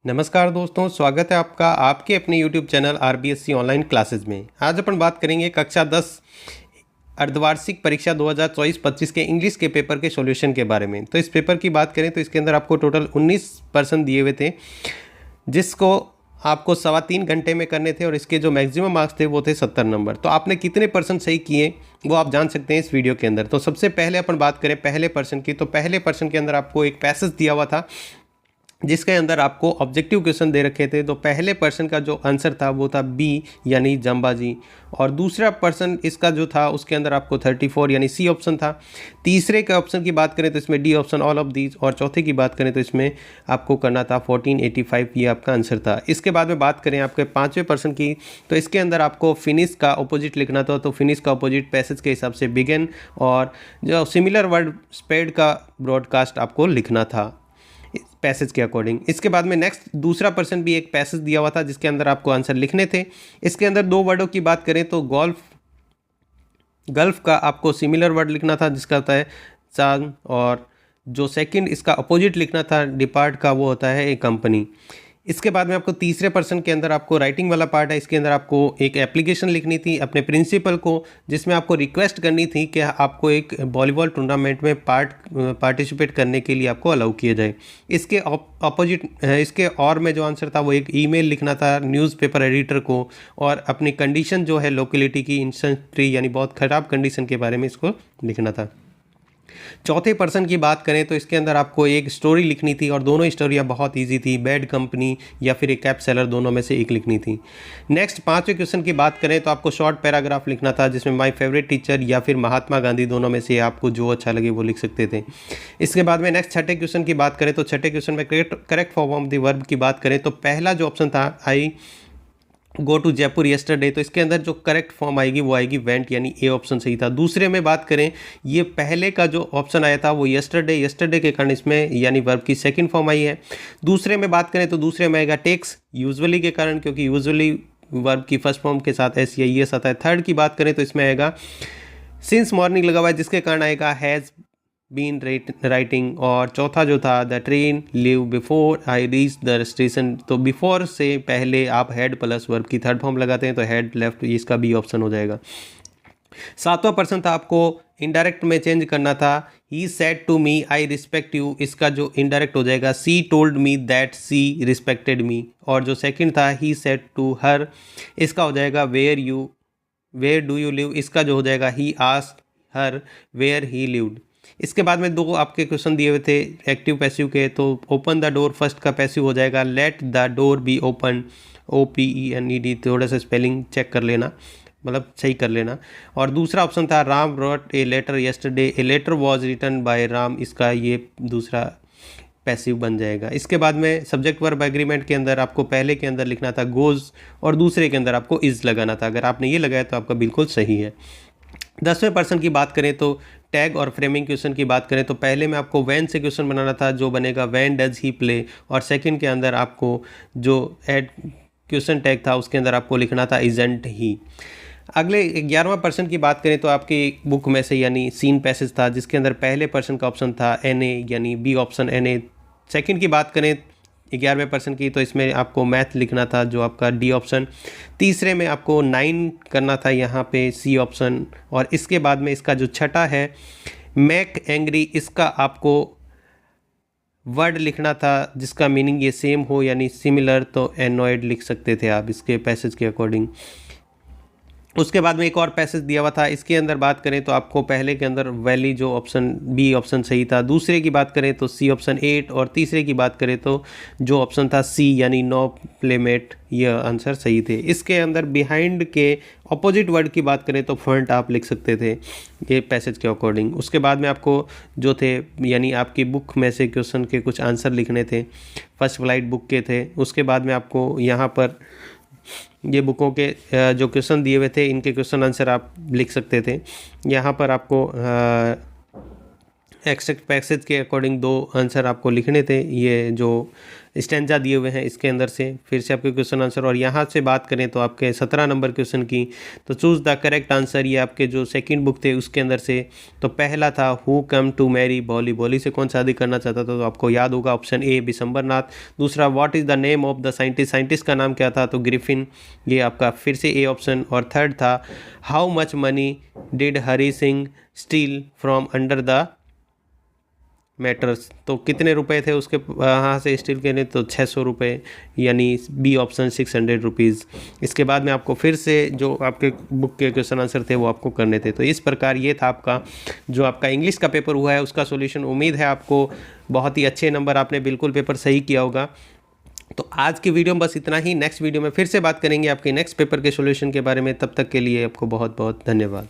नमस्कार दोस्तों, स्वागत है आपका आपके अपने YouTube channel RBSC online classes में। आज अपन बात करेंगे कक्षा 10 अर्धवार्षिक परीक्षा 2024-25 के इंग्लिश के पेपर के सॉल्यूशन के बारे में। तो इस पेपर की बात करें तो इसके अंदर आपको टोटल 19 प्रश्न दिए हुए थे, जिसको आपको 3.25 घंटे में करने थे और इसके जो मैक्सिमम मार्क्स थे वो थे 70 नंबर। तो आपने कितने प्रश्न सही किए वो आप जान सकते हैं इस वीडियो के अंदर। तो सबसे पहले अपन बात करें पहले प्रश्न की, तो पहले प्रश्न के अंदर आपको एक पैसेज दिया हुआ था जिसके अंदर आपको ऑब्जेक्टिव क्वेश्चन दे रखे थे। तो पहले पर्सन का जो आंसर था वो था बी यानी जंबाजी, और दूसरा पर्सन इसका जो था उसके अंदर आपको 34 यानी सी ऑप्शन था। तीसरे के ऑप्शन की बात करें तो इसमें D option all of these, और चौथे की बात करें तो इसमें आपको करना था 1485, ये आपका आंसर था। इसके बाद में बात करें आपके पाँचवें पर्सन की, तो इसके अंदर आपको फिनिश का अपोजिट लिखना था। तो फिनिश का अपोजिट पैसेज के हिसाब से बिगिन, और जो सिमिलर वर्ड स्प्रेड का ब्रॉडकास्ट आपको लिखना था पैसेज के अकॉर्डिंग। इसके बाद में नेक्स्ट दूसरा पर्सन भी एक पैसेज दिया हुआ था जिसके अंदर आपको आंसर लिखने थे। इसके अंदर दो वर्डों की बात करें तो गल्फ का आपको सिमिलर वर्ड लिखना था जिसका होता है चांद, और जो सेकंड इसका अपोजिट लिखना था डिपार्ट का वो होता है ए कंपनी। इसके बाद में आपको तीसरे पर्सन के अंदर आपको राइटिंग वाला पार्ट है। इसके अंदर आपको एक एप्लीकेशन लिखनी थी अपने प्रिंसिपल को, जिसमें आपको रिक्वेस्ट करनी थी कि आपको एक वॉलीबॉल टूर्नामेंट में पार्टिसिपेट करने के लिए आपको अलाउ किया जाए। इसके अपोजिट इसके और में जो आंसर था वो एक ईमेल लिखना था न्यूज़पेपर एडिटर को, और अपनी कंडीशन जो है लोकेलिटी की इंडस्ट्री यानी बहुत ख़राब कंडीशन के बारे में इसको लिखना था। चौथे पर्सन की बात करें तो इसके अंदर आपको एक स्टोरी लिखनी थी, और दोनों स्टोरियाँ बहुत इजी थी, बैड कंपनी या फिर एक कैप सेलर, दोनों में से एक लिखनी थी। नेक्स्ट पांचवें क्वेश्चन की बात करें तो आपको शॉर्ट पैराग्राफ लिखना था जिसमें माय फेवरेट टीचर या फिर महात्मा गांधी, दोनों में से आपको जो अच्छा लगे वो लिख सकते थे। इसके बाद में नेक्स्ट छठे क्वेश्चन की बात करें तो छठे क्वेश्चन में correct form of the verb की बात करें तो पहला जो ऑप्शन था आई गो टू जयपुर येस्टरडे, तो इसके अंदर जो करेक्ट फॉर्म आएगी वो आएगी वेंट, यानी ए ऑप्शन सही था। दूसरे में बात करें ये पहले का जो ऑप्शन आया था वो येस्टरडे के कारण इसमें यानी वर्ब की सेकंड फॉर्म आई है। दूसरे में बात करें तो दूसरे में आएगा टेक्स यूजुअली के कारण, क्योंकि यूजुअली वर्ब की फर्स्ट फॉर्म के साथ एस या ईएस आता है। थर्ड की बात करें तो इसमें आएगा सिंस मॉर्निंग लगा हुआ है जिसके कारण आएगा हैज़ बीन राइटिंग, और चौथा जो था the train leave before I reach the station, तो बिफोर से पहले आप हैड प्लस वर्ब की थर्ड फॉर्म लगाते हैं तो हैड लेफ्ट, इसका बी ऑप्शन हो जाएगा। सातवां पर्सन था आपको इनडायरेक्ट में चेंज करना था, he said to me I respect you, इसका जो इनडायरेक्ट हो जाएगा she told me that she respected me, और जो सेकंड था ही सेड टू हर, इसका हो जाएगा वेयर डू यू लिव, इसका जो हो जाएगा he asked her where he lived. इसके बाद में दो आपके क्वेश्चन दिए हुए थे एक्टिव पैसिव के, तो ओपन द डोर फर्स्ट का पैसिव हो जाएगा let the door be open, OPENED, थोड़ा सा स्पेलिंग चेक कर लेना, मतलब सही कर लेना। और दूसरा ऑप्शन था Ram wrote a letter yesterday, a letter was written by Ram, इसका ये दूसरा पैसिव बन जाएगा। इसके बाद में सब्जेक्ट वर्ब एग्रीमेंट के अंदर आपको पहले के अंदर लिखना था गोज, और दूसरे के अंदर आपको इज लगाना था। अगर आपने ये लगाया तो आपका बिल्कुल सही है। 10वें पर्सन की बात करें तो टैग और फ्रेमिंग क्वेश्चन की बात करें तो पहले में आपको वैन से क्वेश्चन बनाना था जो बनेगा वैन डज ही प्ले, और सेकंड के अंदर आपको जो एड क्वेश्चन टैग था उसके अंदर आपको लिखना था इजेंट ही। अगले 11वां पर्सन की बात करें तो आपकी बुक में से यानी सीन पैसेज था जिसके अंदर पहले पर्सन का ऑप्शन था NA यानी बी ऑप्शन NA। सेकंड की बात करें 11वें पर्सन की तो इसमें आपको मैथ लिखना था जो आपका डी ऑप्शन। तीसरे में आपको 9 करना था यहाँ पे सी ऑप्शन, और इसके बाद में इसका जो छठा है मैक एंग्री, इसका आपको वर्ड लिखना था जिसका मीनिंग ये सेम हो यानी सिमिलर, तो एनॉयड लिख सकते थे आप इसके पैसेज के अकॉर्डिंग। उसके बाद में एक और पैसेज दिया हुआ था, इसके अंदर बात करें तो आपको पहले के अंदर वैली जो ऑप्शन बी ऑप्शन सही था, दूसरे की बात करें तो सी ऑप्शन 8, और तीसरे की बात करें तो जो ऑप्शन था सी यानी नो प्लेमेट, यह आंसर सही थे। इसके अंदर बिहाइंड के अपोजिट वर्ड की बात करें तो फ्रंट आप लिख सकते थे ये पैसेज के अकॉर्डिंग। उसके बाद में आपको जो थे यानी आपकी बुक में से क्वेश्चन के कुछ आंसर लिखने थे, फर्स्ट फ्लाइट बुक के थे। उसके बाद में आपको यहाँ पर ये बुकों के जो क्वेश्चन दिए हुए थे इनके क्वेश्चन आंसर आप लिख सकते थे। यहाँ पर आपको एक्सेप्ट पैसेज के अकॉर्डिंग दो आंसर आपको लिखने थे, ये जो स्टेंजा दिए हुए हैं इसके अंदर से, फिर से आपके क्वेश्चन आंसर। और यहाँ से बात करें तो आपके 17 नंबर क्वेश्चन की, तो चूज़ द करेक्ट आंसर, ये आपके जो सेकंड बुक थे उसके अंदर से। तो पहला था हु कम टू मैरी बॉली, बॉली से कौन शादी करना चाहता था, तो आपको याद होगा ऑप्शन ए बिशंबरनाथ। दूसरा what is the name of the scientist, scientist का नाम क्या था, तो ग्रिफिन, ये आपका फिर से ए ऑप्शन। और थर्ड था how much money did Hari Singh steel from under the matters, तो कितने रुपए थे उसके वहाँ से स्टील के लिए, तो 600 रुपये, यानी बी ऑप्शन 600 रुपीज़। इसके बाद में आपको फिर से जो आपके बुक के क्वेश्चन आंसर थे वो आपको करने थे। तो इस प्रकार ये था आपका जो आपका इंग्लिश का पेपर हुआ है उसका सॉल्यूशन। उम्मीद है आपको बहुत ही अच्छे नंबर, आपने बिल्कुल पेपर सही किया होगा। तो आज की वीडियो में बस इतना ही। नेक्स्ट वीडियो में फिर से बात करेंगे आपके नेक्स्ट पेपर के सॉल्यूशन के बारे में। तब तक के लिए आपको बहुत बहुत धन्यवाद।